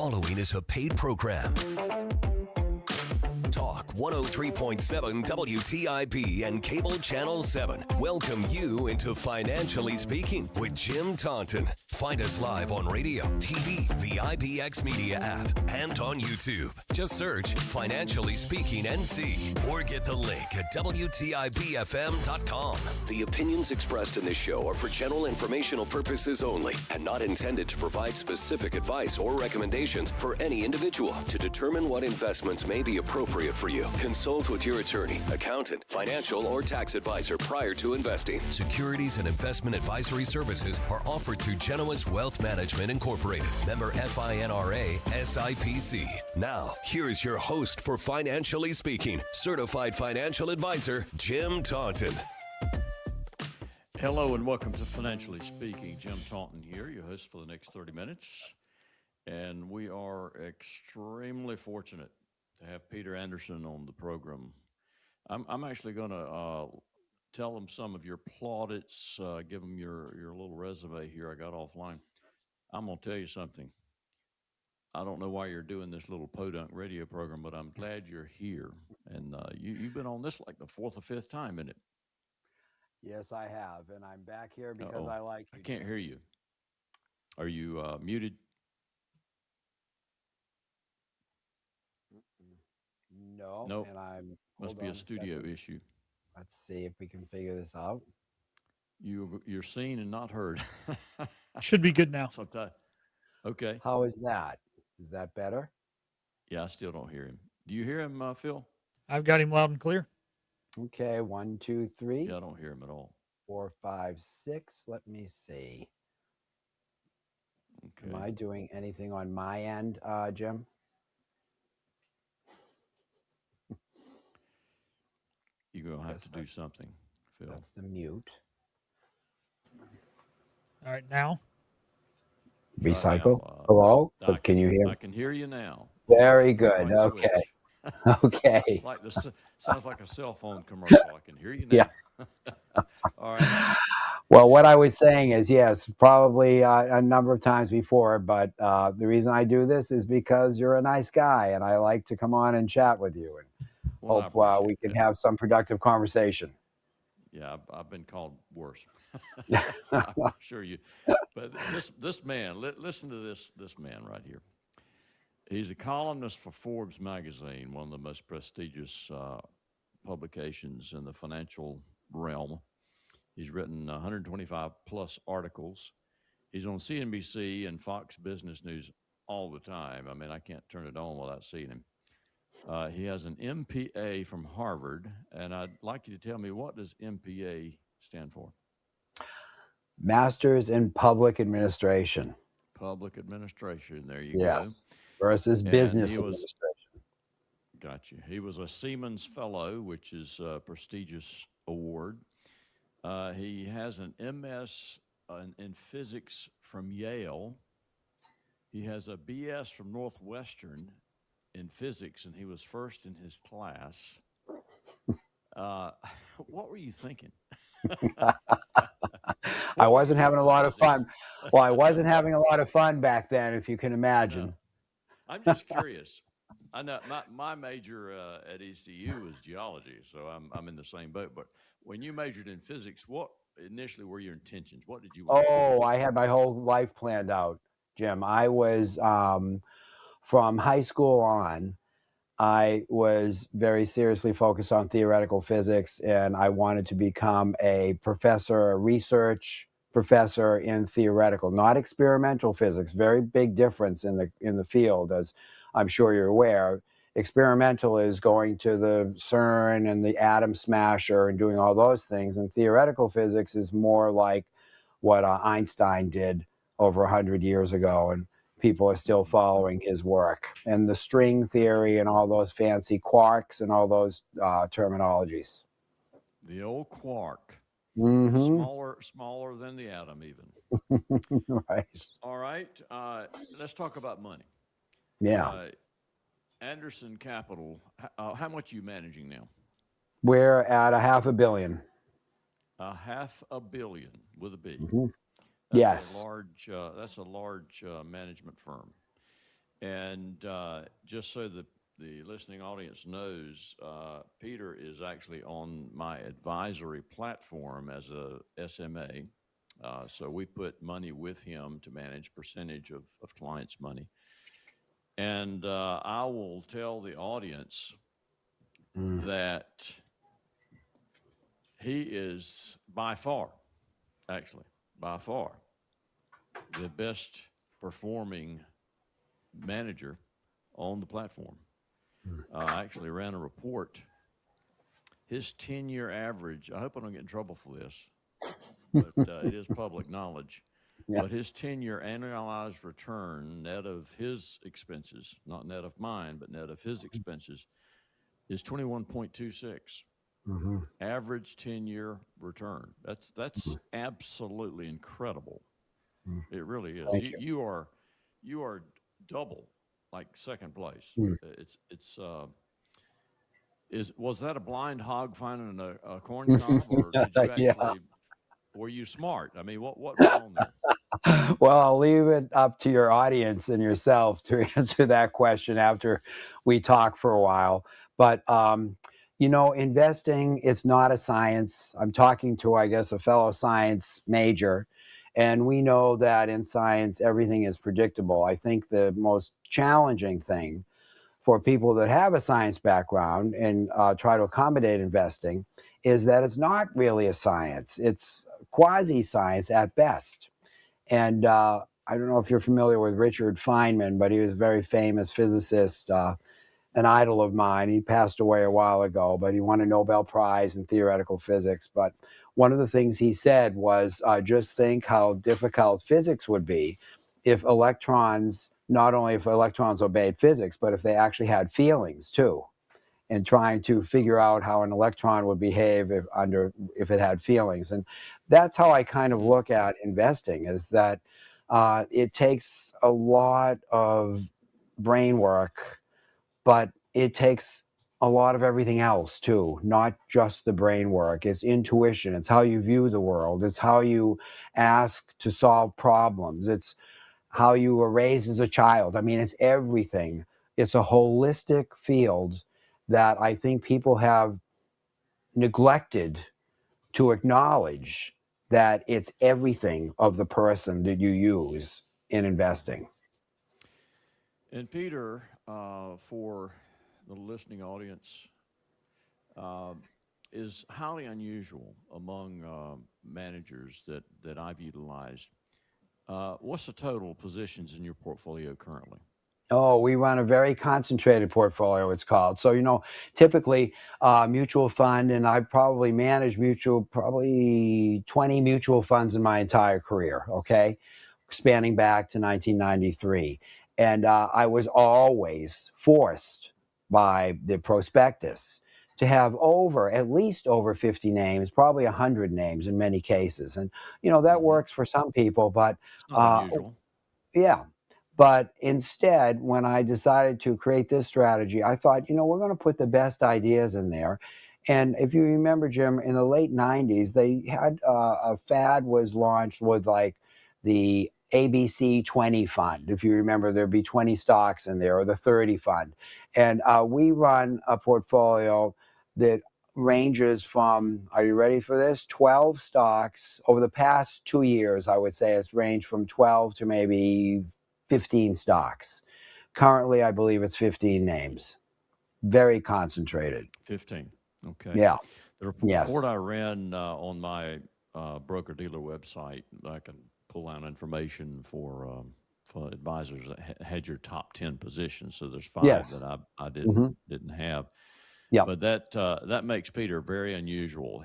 following is a paid program. Talk 103.7 WTIP and Cable Channel 7 welcome you into Financially Speaking with Jim Taunton. Find us live on radio, TV, the IBX Media app, and on YouTube. Just search Financially Speaking NC or get the link at WTIPFM.com. The opinions expressed in this show are for general informational purposes only and not intended to provide specific advice or recommendations for any individual. To determine what investments may be appropriate for you, consult with your attorney, accountant, financial, or tax advisor prior to investing. Securities and investment advisory services are offered through Genoas Wealth Management Incorporated, member FINRA SIPC. Now, here's your host for Financially Speaking, certified financial advisor, Jim Taunton. Hello and welcome to Financially Speaking. Jim Taunton here, your host for the next 30 minutes. And we are extremely fortunate to have Peter Anderson on the program. I'm actually going to tell him some of your plaudits, give him your little resume here I got offline. I'm going to tell you something. I don't know why you're doing this little podunk radio program, but I'm glad you're here. And you've been on this like the fourth or fifth time, isn't it? Yes, I have. And I'm back here because I like you. I can't hear you. Are you muted? No. Nope. And I'm must be a studio issue. Let's see if we can figure this out. You're seen and not heard. Should be good now. Sometimes. Okay. How is that? Is that better? Yeah, I still don't hear him. Do you hear him, Phil? I've got him loud and clear. Okay, 1, 2, 3. Yeah, I don't hear him at all. 4, 5, 6. Let me see. Okay. Am I doing anything on my end, Jim? You're going to have to do something, Phil. That's the mute. All right, now. Recycle. Now, Hello? Can you hear me? I can hear you now. Very good. Okay. Okay. Like sounds like a cell phone commercial. I can hear you now. Yeah. All right. Well, what I was saying is, yes, probably a number of times before, but the reason I do this is because you're a nice guy and I like to come on and chat with you and hope we can have some productive conversation. Yeah, I've been called worse. I'm sure you. But this man, listen to this man right here. He's a columnist for Forbes magazine, one of the most prestigious publications in the financial realm. He's written 125 plus articles. He's on CNBC and Fox Business News all the time. I mean, I can't turn it on without seeing him. He has an MPA from Harvard, and I'd like you to tell me, what does MPA stand for? Masters in Public Administration. Public Administration, there you go. Versus and Business Administration. Gotcha. He was a Siemens Fellow, which is a prestigious award. He has an MS in physics from Yale. He has a BS from Northwestern in physics, and he was first in his class. What were you thinking? I wasn't having a lot of fun. Well, I wasn't having a lot of fun back then, if you can imagine. No. I'm just curious. I know my major at ECU was geology, so I'm in the same boat. But when you majored in physics, what initially were your intentions? What did you want to do? I had my whole life planned out, Jim. I was from high school on. I was very seriously focused on theoretical physics, and I wanted to become a research professor in theoretical, not experimental physics. Very big difference in the field, as I'm sure you're aware. Experimental is going to the CERN and the atom smasher and doing all those things, and theoretical physics is more like what Einstein did over 100 years ago, and people are still following his work, and the string theory and all those fancy quarks and all those terminologies. The old quark. Mm-hmm. Smaller than the atom even. Right. All right. Let's talk about money. Yeah. Anderson Capital, how much are you managing now? We're at $500 million. $500 million with a B. Mm-hmm. That's Yes. That's a large management firm. And just so the listening audience knows, Peter is actually on my advisory platform as a SMA. So we put money with him to manage percentage of clients' money. And I will tell the audience that he is by far, the best performing manager on the platform. I actually ran a report. His 10-year average, I hope I don't get in trouble for this, but it is public knowledge. Yeah. But his 10-year annualized return, net of his expenses, not net of mine, but net of his expenses, is 21.26. Average 10-year return. That's absolutely incredible. It really is. Thank you. You are double, like second place. Was that a blind hog finding a corn cob, or did you actually? Yeah. Were you smart? I mean, what went on there? Well, I'll leave it up to your audience and yourself to answer that question after we talk for a while. But, investing, it's not a science. I'm talking to, I guess, a fellow science major. And we know that in science, everything is predictable. I think the most challenging thing for people that have a science background and try to accommodate investing is that it's not really a science. It's quasi-science at best. And I don't know if you're familiar with Richard Feynman, but he was a very famous physicist, an idol of mine. He passed away a while ago, but he won a Nobel Prize in theoretical physics. But one of the things he said was, just think how difficult physics would be if electrons, not only if electrons obeyed physics, but if they actually had feelings too, and trying to figure out how an electron would behave if it had feelings. And that's how I kind of look at investing, is that it takes a lot of brain work, but it takes a lot of everything else too, not just the brain work. It's intuition. It's how you view the world. It's how you ask to solve problems. It's how you were raised as a child. I mean, it's everything. It's a holistic field that I think people have neglected to acknowledge, that it's everything of the person that you use in investing. And Peter, for the listening audience, is highly unusual among managers that I've utilized. What's the total positions in your portfolio currently? Oh, we run a very concentrated portfolio, it's called. So, typically mutual fund, and I probably managed probably 20 mutual funds in my entire career, okay, spanning back to 1993. And I was always forced by the prospectus to have at least over 50 names, probably 100 names in many cases. And, that works for some people, but It's not unusual. yeah. But instead, when I decided to create this strategy, I thought, we're going to put the best ideas in there. And if you remember, Jim, in the late 90s, they had a fad was launched with like the ABC 20 fund. If you remember, there'd be 20 stocks in there, or the 30 fund. And we run a portfolio that ranges from, are you ready for this? 12 stocks. Over the past 2 years, I would say it's ranged from 12 to maybe 15 stocks. Currently, I believe it's 15 names. Very concentrated. 15. Okay. Yeah. The report I ran on my broker-dealer website, I can pull out information for advisors that had your top 10 positions. So there's 5 that I didn't have. Yeah. But that makes Peter very unusual.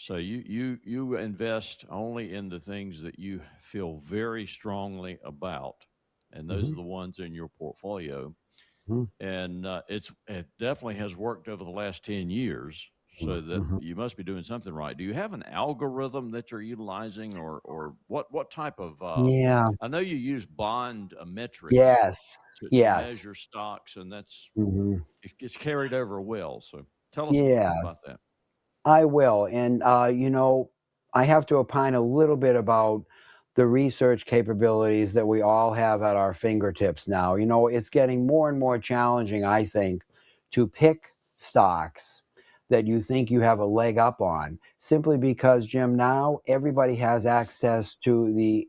So you invest only in the things that you feel very strongly about, and those are the ones in your portfolio. And it definitely has worked over the last 10 years, so that you must be doing something right. Do you have an algorithm that you're utilizing, or what type of? I know you use bond metrics. Yes. To measure stocks, and that's it's carried over well. So tell us a little bit about that. I will. And, I have to opine a little bit about the research capabilities that we all have at our fingertips now. You know, it's getting more and more challenging, I think, to pick stocks that you think you have a leg up on, simply because, Jim, now everybody has access to the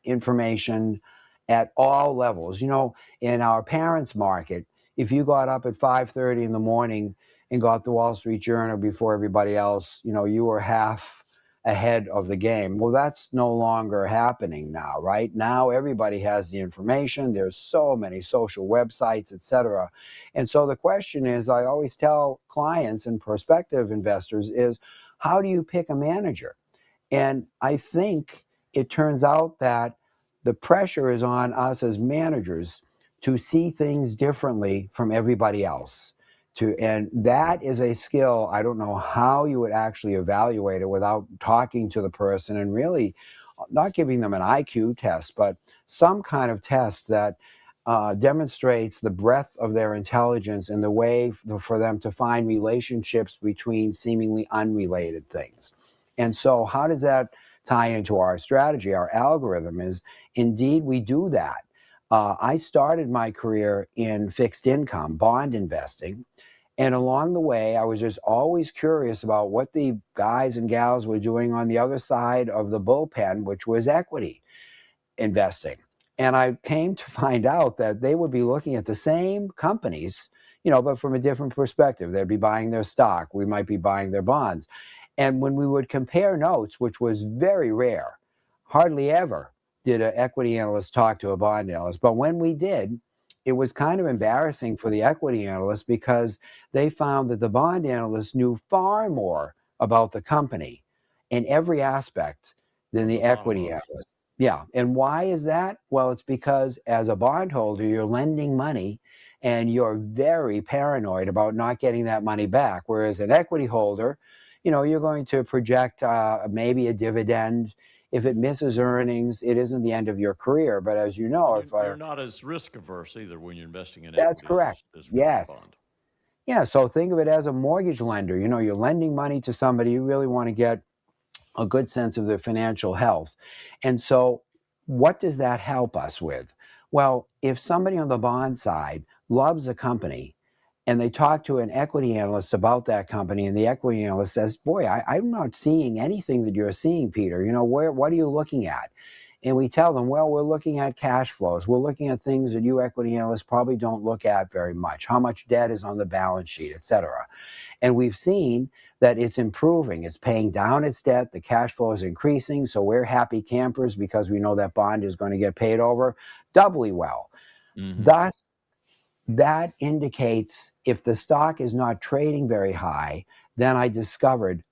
information at all levels. You know, in our parents' market, if you got up at 5:30 in the morning and got the Wall Street Journal before everybody else, you know, you were half ahead of the game. Well, that's no longer happening now, right? Now everybody has the information. There's so many social websites, etc. And so the question is, I always tell clients and prospective investors is, how do you pick a manager? And I think it turns out that the pressure is on us as managers to see things differently from everybody else. And that is a skill. I don't know how you would actually evaluate it without talking to the person and really not giving them an IQ test, but some kind of test that demonstrates the breadth of their intelligence and the way for them to find relationships between seemingly unrelated things. And so how does that tie into our strategy? Our algorithm is, indeed, we do that. I started my career in fixed income, bond investing. And along the way, I was just always curious about what the guys and gals were doing on the other side of the bullpen, which was equity investing. And I came to find out that they would be looking at the same companies, you know, but from a different perspective. They'd be buying their stock. We might be buying their bonds. And when we would compare notes, which was very rare, hardly ever did an equity analyst talk to a bond analyst. But when we did, it was kind of embarrassing for the equity analyst because they found that the bond analyst knew far more about the company in every aspect than the equity analyst. Yeah. And why is that? Well, it's because as a bondholder, you're lending money and you're very paranoid about not getting that money back. Whereas an equity holder, you know, you're going to project maybe a dividend. If it misses earnings, it isn't the end of your career. But as you know, you're not as risk averse either when you're investing in that's equities correct. as Yes. bond. Yeah. So think of it as a mortgage lender. You know, you're lending money to somebody. You really want to get a good sense of their financial health. And so what does that help us with? Well, if somebody on the bond side loves a company and they talk to an equity analyst about that company, and the equity analyst says, boy, I'm not seeing anything that you're seeing, Peter. You know, what are you looking at? And we tell them, well, we're looking at cash flows. We're looking at things that you equity analysts probably don't look at very much. How much debt is on the balance sheet, et cetera. And we've seen that it's improving. It's paying down its debt. The cash flow is increasing. So we're happy campers because we know that bond is going to get paid over doubly well. Mm-hmm. Thus, that indicates if the stock is not trading very high, then I discovered,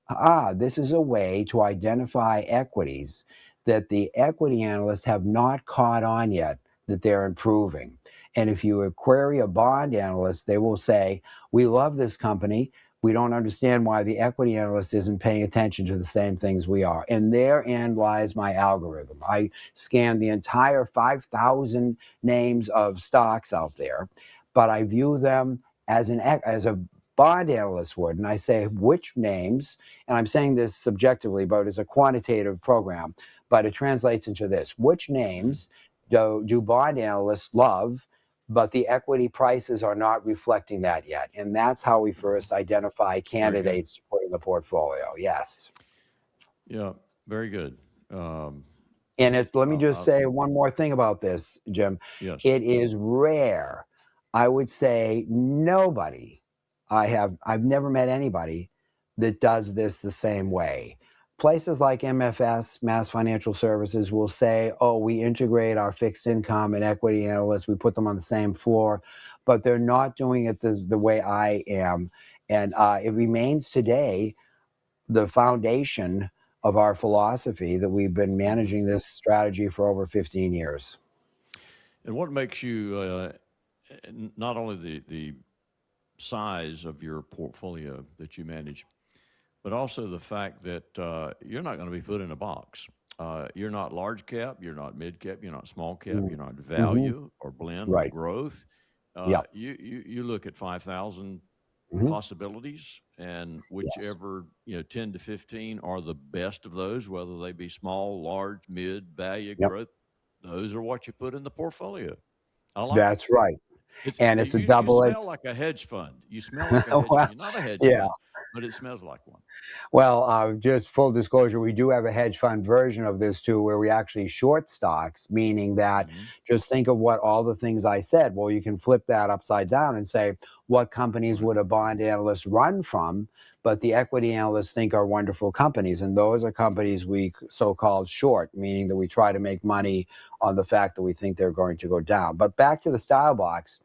this is a way to identify equities that the equity analysts have not caught on yet that they're improving. And if you query a bond analyst, they will say, we love this company. We don't understand why the equity analyst isn't paying attention to the same things we are. And therein lies my algorithm. I scan the entire 5,000 names of stocks out there, but I view them as a bond analyst would. And I say which names, and I'm saying this subjectively, but it's a quantitative program, but it translates into this. Which names do bond analysts love, but the equity prices are not reflecting that yet? And that's how we first identify candidates to put in the portfolio. Yes. Yeah, very good. And let me just say one more thing about this, Jim. Yes. It is rare. I would say nobody, I've never met anybody that does this the same way. Places like MFS, Mass Financial Services, will say, oh, we integrate our fixed income and equity analysts, we put them on the same floor, but they're not doing it the way I am. And it remains today the foundation of our philosophy that we've been managing this strategy for over 15 years. And what makes you not only the size of your portfolio that you manage, but also the fact that you're not going to be put in a box. You're not large cap, you're not mid cap, you're not small cap, you're not value or blend or growth. Yeah. You look at 5,000 Mhm. possibilities, and whichever 10 to 15 are the best of those, whether they be small, large, mid, value, Yep. growth. Those are what you put in the portfolio. I like it. That's right. It's And it's a you double-edged. smell like a hedge fund. You smell like a hedge fund. Well, You're not a hedge yeah. fund, but it smells like one. Well, just full disclosure, we do have a hedge fund version of this too, where we actually short stocks, meaning that Mhm. just think of what all the things I said. Well, you can flip that upside down and say, what companies Right. would a bond analyst run from? But the equity analysts think are wonderful companies. And those are companies we so-called short, meaning that we try to make money on the fact that we think they're going to go down. But back to the style box,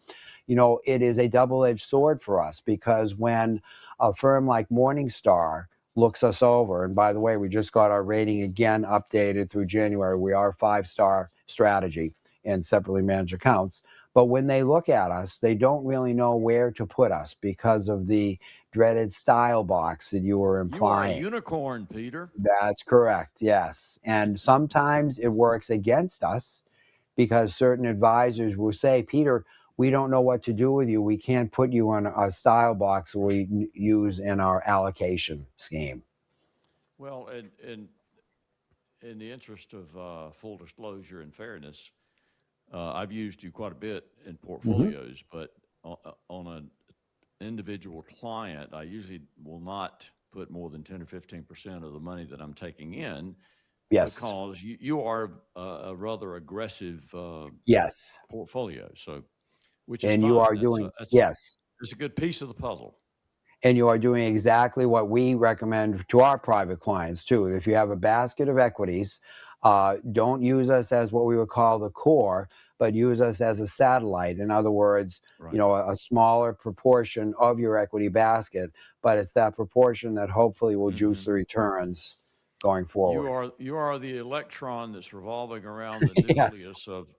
it is a double-edged sword for us, because when a firm like Morningstar looks us over, and by the way, we just got our rating again updated through January. We are 5-star strategy and separately managed accounts. But when they look at us, they don't really know where to put us because of the dreaded style box that you were You are a implying. unicorn, Peter. That's correct, yes. And sometimes it works against us, because certain advisors will say, Peter, we don't know what to do with you. We can't put you on a style box we use in our allocation scheme. Well, and in the interest of full disclosure and fairness, I've used you quite a bit in Hmm. portfolios, but on an individual client, I usually will not put more than 10 or 15% of the money that I'm taking in, Yes. because you are a rather aggressive Yes. portfolio. So, which is And you fine. are doing, That's yes. a good piece of the puzzle. And you are doing exactly what we recommend to our private clients too. If you have a basket of equities, don't use us as what we would call the core, but use us as a satellite. In other words, Right. a smaller proportion of your equity basket, but it's that proportion that hopefully will juice Mhm. the returns going forward. You are the electron that's revolving around the Yes, nucleus of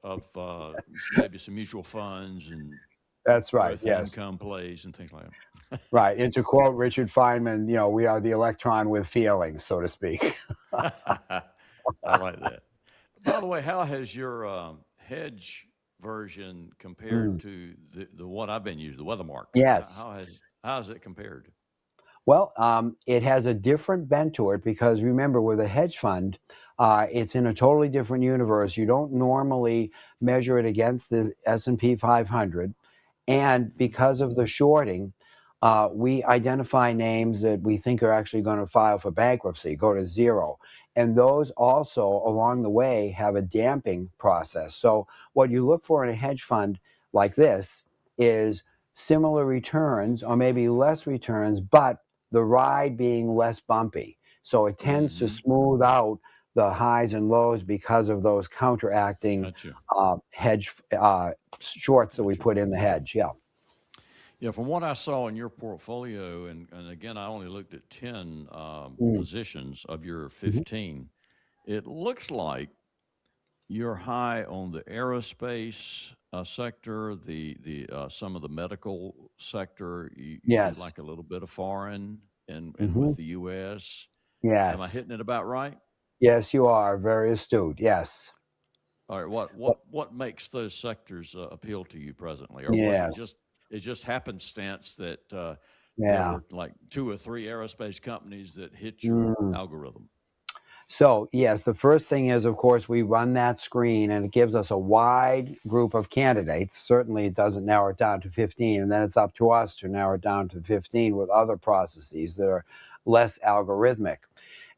maybe some mutual funds and that's right. growth and Yes, income plays and things like right. And to quote Richard Feynman, we are the electron with feelings, so to speak. that. I like that. By the way, how has your hedge version compared Mm. to the one I've been using, the Weathermark? Yes. How has it compared? Well, it has a different bent to it, because remember, with a hedge fund, it's in a totally different universe. You don't normally measure it against the S&P 500, and because of the shorting, we identify names that we think are actually going to file for bankruptcy, go to zero, and those also along the way have a damping process. So what you look for in a hedge fund like this is similar returns, or maybe less returns, but the ride being less bumpy. So it tends to Mm-hmm. smooth out the highs and lows because of those counteracting Gotcha. hedge shorts that we Gotcha. put in the hedge. Yeah. Yeah, from what I saw in your portfolio, and again, I only looked at 10 Mm. positions of your Mhm. 15, it looks like you're high on the aerospace sector, the some of the medical sector. You do Yes. like a little bit of foreign and Hmm. with the U.S. Am I Yes. hitting it about right? Yes, you are very astute. Yes. All right. But What makes those sectors appeal to you presently, or was yes. it just happenstance that there Yeah. were like 2 or 3 aerospace companies that hit your Mm. algorithm? So, yes, the first thing is, of course, we run that screen and it gives us a wide group of candidates. Certainly, it doesn't narrow it down to 15, and then it's up to us to narrow it down to 15 with other processes that are less algorithmic.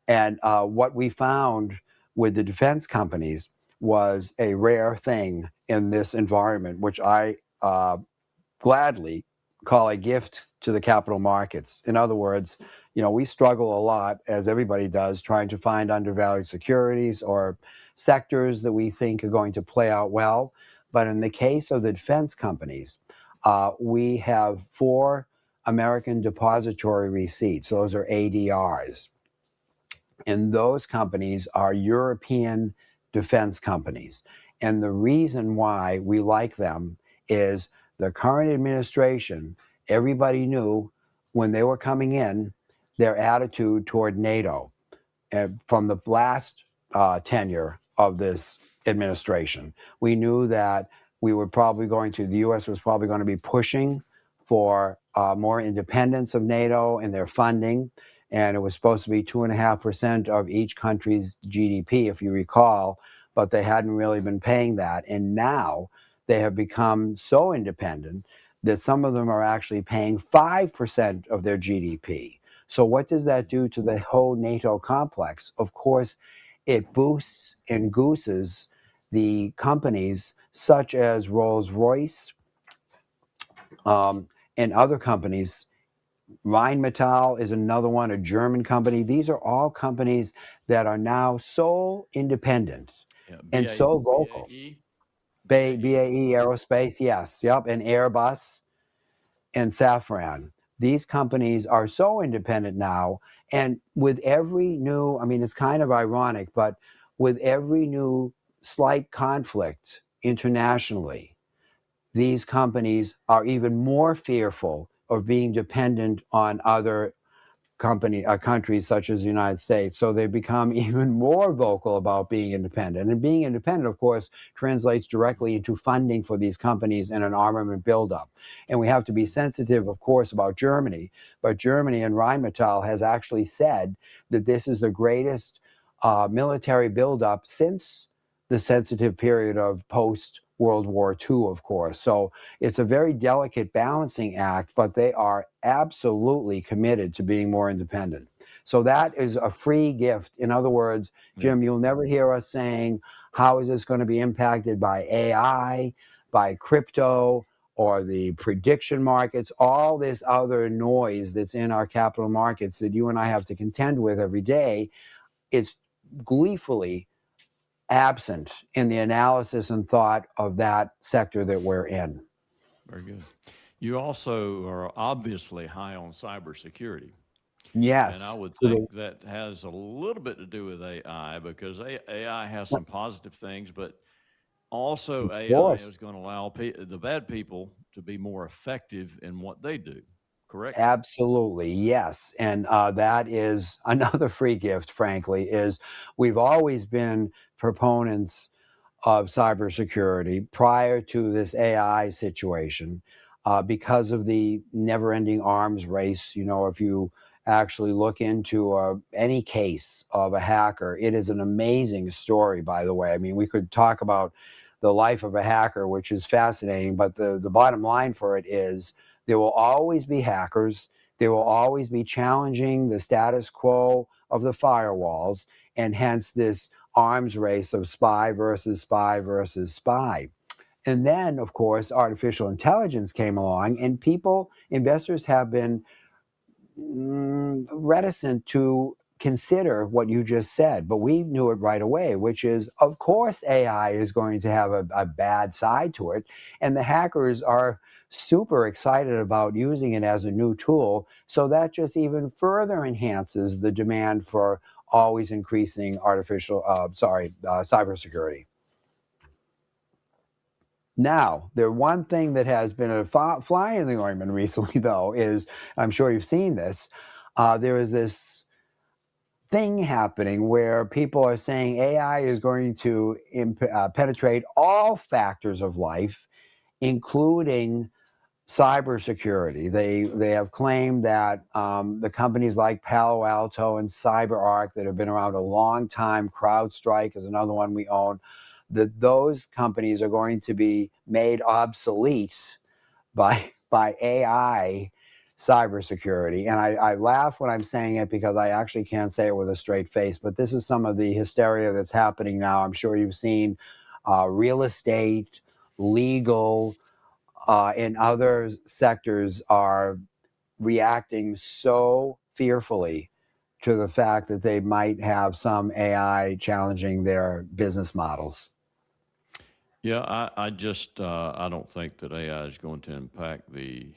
And what we found with the defense companies was a rare thing in this environment, which I gladly call a gift to the capital markets. In other words, we struggle a lot, as everybody does, trying to find undervalued securities or sectors that we think are going to play out well. But in the case of the defense companies, we have 4 American depository receipts. Those are ADRs. And those companies are European defense companies. And the reason why we like them is the current administration, everybody knew when they were coming in, their attitude toward NATO from the last tenure of this administration. We knew that the US was probably going to be pushing for more independence of NATO in their funding. And it was supposed to be 2.5% of each country's GDP, if you recall, but they hadn't really been paying that. And now they have become so independent that some of them are actually paying 5% of their GDP. So what does that do to the whole NATO complex? Of course, it boosts and gooses the companies such as Rolls-Royce and other companies. Rheinmetall is another one, a German company. These are all companies that are now so independent and so vocal. BAE Aerospace, yes, yep, and Airbus and Safran. These companies are so independent now, and with every new, I mean, it's kind of ironic, but with every new slight conflict internationally, these companies are even more fearful of being dependent on other countries such as the United States. So they become even more vocal about being independent. And being independent, of course, translates directly into funding for these companies and an armament buildup. And we have to be sensitive, of course, about Germany. But Germany and Rheinmetall has actually said that this is the greatest military buildup since the sensitive period of post-World War II, of course. So it's a very delicate balancing act, but they are absolutely committed to being more independent. So that is a free gift. In other words, Jim, you'll never hear us saying, how is this going to be impacted by AI, by crypto, or the prediction markets, all this other noise that's in our capital markets that you and I have to contend with every day. It's gleefully absent in the analysis and thought of that sector that we're in. Very good. You also are obviously high on cybersecurity. Yes. And I would think that has a little bit to do with AI, because AI has some positive things, but also AI is going to allow the bad people to be more effective in what they do. Correct? Absolutely, yes. And that is another free gift, frankly, is we've always been proponents of cybersecurity prior to this AI situation because of the never-ending arms race. You know, if you actually look into any case of a hacker, it is an amazing story, by the way. I mean, we could talk about the life of a hacker, which is fascinating, but the bottom line for it is there will always be hackers. There will always be challenging the status quo of the firewalls, and hence this arms race of spy versus spy versus spy. And then, of course, artificial intelligence came along, and investors have been reticent to consider what you just said, but we knew it right away, which is, of course, AI is going to have a bad side to it, and the hackers are super excited about using it as a new tool. So that just even further enhances the demand for always increasing cybersecurity. Now, the one thing that has been a fly in the ointment recently, though, is, I'm sure you've seen this, there is this thing happening where people are saying AI is going to penetrate all factors of life, including cybersecurity. They have claimed that the companies like Palo Alto and CyberArk that have been around a long time, CrowdStrike is another one we own, that those companies are going to be made obsolete by AI cybersecurity. And I laugh when I'm saying it because I actually can't say it with a straight face, but this is some of the hysteria that's happening now. I'm sure you've seen real estate, legal, and other sectors are reacting so fearfully to the fact that they might have some AI challenging their business models. Yeah, I just I don't think that AI is going to impact the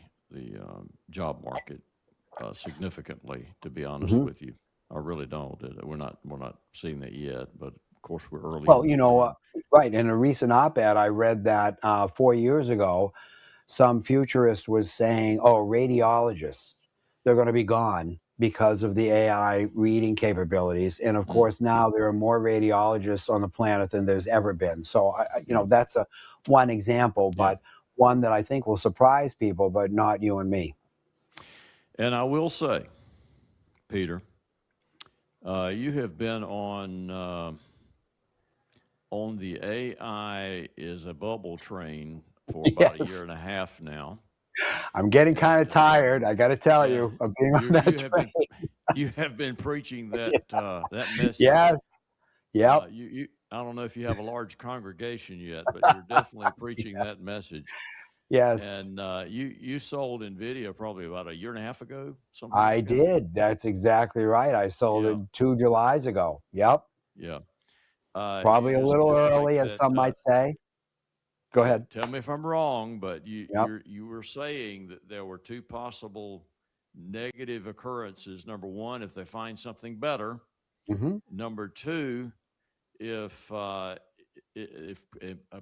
job market significantly. To be honest with you, I really don't. We're not seeing that yet, but of course we're early. Well, you know, right. In a recent op-ed, I read that 4 years ago, some futurist was saying, "Oh, radiologists, they're going to be gone because of the AI reading capabilities." And of course, now there are more radiologists on the planet than there's ever been. So, you know, that's one example. But one that I think will surprise people, but not you and me. And I will say, Peter, you have been on the AI is a bubble train for about a Yes. year and a half now. I'm getting kind of tired, I got to tell Yeah. you, of being on You that have train. you have been preaching that that message. Yes. Yep. I don't know if you have a large congregation yet, but you're definitely preaching that message. Yes. And you sold NVIDIA probably about a year and a half ago, something I like that. did. That's exactly right. I sold it 2 Julys ago. Yep. Yeah. Probably you a just little feel like early, as that, some might say. Go ahead. Tell me if I'm wrong, but Yep. you were saying that there were two possible negative occurrences. Number one, if they find something better. Mm-hmm. Number two, if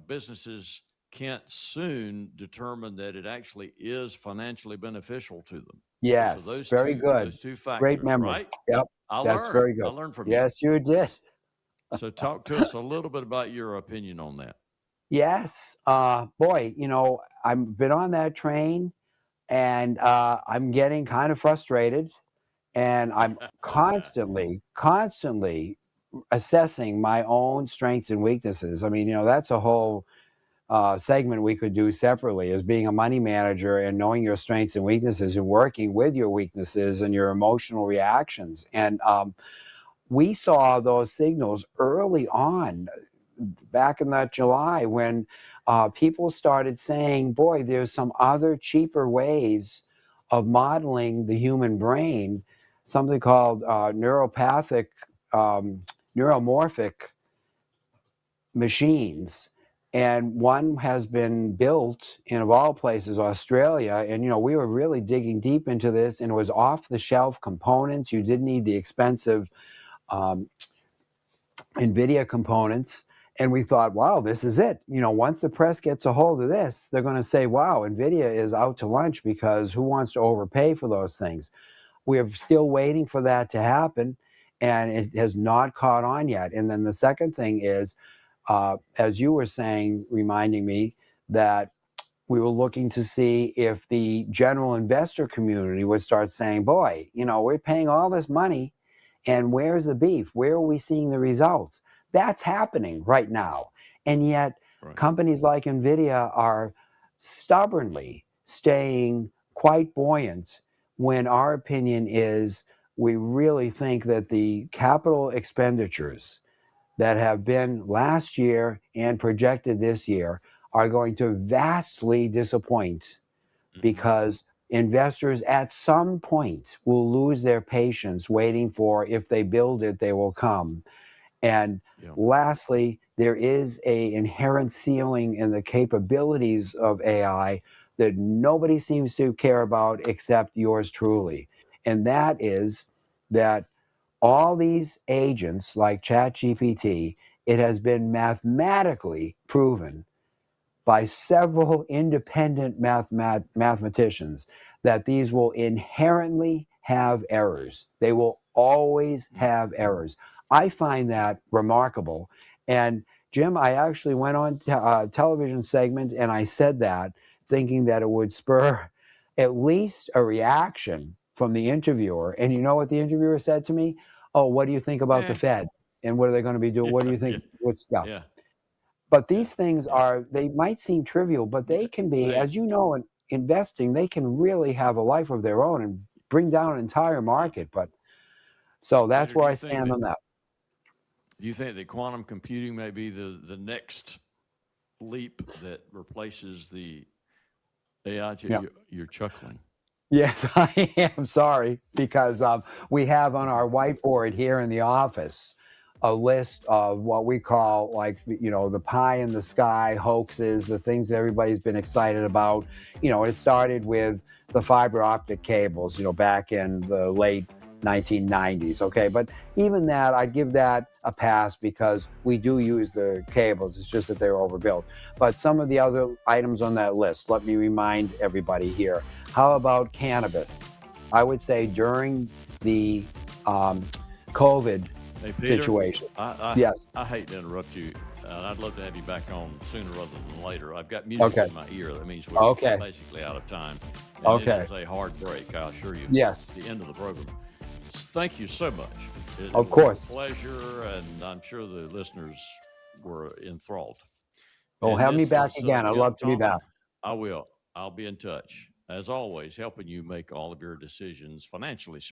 businesses can't soon determine that it actually is financially beneficial to them. Yes. So those very good. Those two factors, Great memory. right? Yep. That's very good. I learned from Yes, you did. you. So talk to us a little bit about your opinion on that. Yes. Boy, I've been on that train, and I'm getting kind of frustrated, and I'm constantly assessing my own strengths and weaknesses. I mean, that's a whole segment we could do separately, as being a money manager and knowing your strengths and weaknesses and working with your weaknesses and your emotional reactions. And we saw those signals early on, back in that July, when people started saying, boy, there's some other cheaper ways of modeling the human brain, something called neuromorphic machines. And one has been built in, of all places, Australia. And, we were really digging deep into this, and it was off-the-shelf components. You didn't need the expensive NVIDIA components. And we thought, wow, this is it. Once the press gets a hold of this, they're going to say, wow, NVIDIA is out to lunch, because who wants to overpay for those things? We're still waiting for that to happen, and it has not caught on yet. And then the second thing is, as you were saying, reminding me that we were looking to see if the general investor community would start saying, boy, we're paying all this money, and where's the beef? Where are we seeing the results? That's happening right now. And yet companies like NVIDIA are stubbornly staying quite buoyant, when our opinion is, we really think that the capital expenditures that have been last year and projected this year are going to vastly disappoint, because investors at some point will lose their patience waiting for, if they build it, they will come. And lastly, there is an inherent ceiling in the capabilities of AI that nobody seems to care about except yours truly. And that is that all these agents like ChatGPT, it has been mathematically proven by several independent mathematicians that these will inherently have errors. They will always have errors. I find that remarkable. And Jim, I actually went on a television segment, and I said that, thinking that it would spur at least a reaction from the interviewer. And you know what the interviewer said to me? Oh, what do you think about the Fed? And what are they going to be doing? What do you think? But these things they might seem trivial, but they can be, as you know, in investing, they can really have a life of their own and bring down an entire market. But so that's Peter, where I stand on that. Do you think that quantum computing may be the next leap that replaces the AI? You're chuckling. Yes, I am. Sorry, because we have on our whiteboard here in the office a list of what we call, like, the pie in the sky hoaxes, the things that everybody's been excited about. It started with the fiber optic cables, back in the late 1990s. Okay, but even that, I'd give that a pass, because we do use the cables. It's just that they're overbuilt. But some of the other items on that list, let me remind everybody here. How about cannabis? I would say during the COVID Hey, Peter, situation. I Yes. I hate to interrupt you. I'd love to have you back on sooner rather than later. I've got music Okay. in my ear. That means we're Okay. basically out of time. And Okay. it is a hard break, I assure you. Yes. It's the end of the program. Thank you so much. It Of was course. a pleasure, and I'm sure the listeners were enthralled. Well, And have me this back is again. I'd Jim love to be Taunton. back. I will. I'll be in touch. As always, helping you make all of your decisions financially